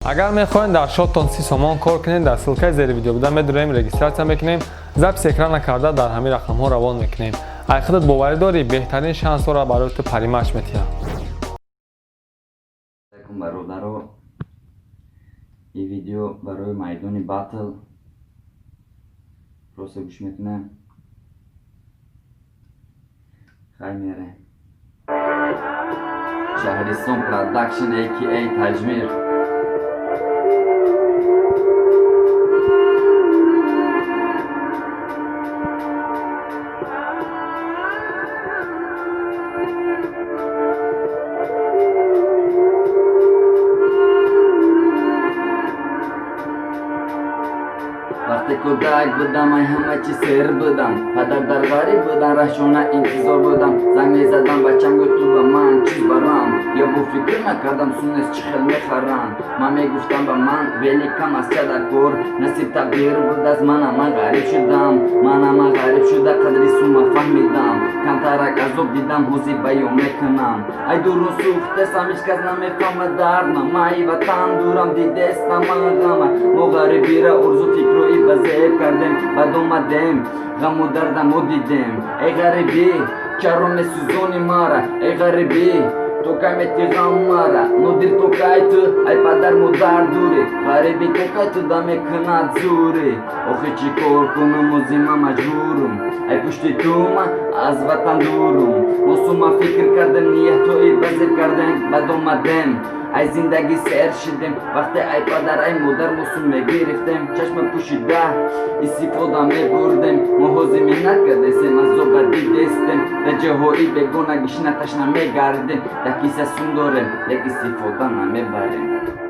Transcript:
اگر میخواین در شاتتان 30 سومان کار کنین در سلکه زیر ویدیو بودن میدونیم رجیستراسیون میکنیم ضبط اکران نکرده در همین رقم ها روان میکنیم اگه خودت باوری داری بهترین شانس را برای تو پریمش میتیم برادرو این ویدیو برای میدان باتل پروسه گوش میکنم خیلی میره شهرستان پرودکشن ای تجمیر وقتی کودک بودم ای همه چی سر بودم پدر در غریب بودن رهشونه انتظار بودم زنگ میزدم بچم گفت تو به من چیز برام یا با فکر نکردم سونست چی خیل میخرم من میگفتم به من ولی کم از چه در کور نصیب تغییر بود از من غریب شدم من غریب شده قدری سوما فهمیدم کمترک از آب دیدم حوزی بیان میکنم ای دورون سوخته سم هیچ کس نمیفهمه دردم ای وطن دورم دیدستم غمه ما غریبی را ارزو فکر و بزیب کردیم بعد اومدیم غم و دردم و دیدیم ای غریبی چرا میسوزونی مرا ای غریبی تو کمیتی غم مرا مدیر تو کای تو ای پدر مادر دوری غریبی تو کای تو دمی کند زوری آخه چی کار کنم و زیما مجبورم ای پشتی تو من از وطن دورم موسوما فکر کردم نیه تو ای بزیب کردیم بعد اومدیم ای زندگی سر شدیم وقتی ای پدر ای مادر موسوم میگرفتیم چشم پوشیده استفاده میبردیم ما حوزی می نکردیم از زوبر دیدستیم در جهایی بگونه گشنه تشنه میگردیم در کیسه سون داریم یک استفاده نمیبریم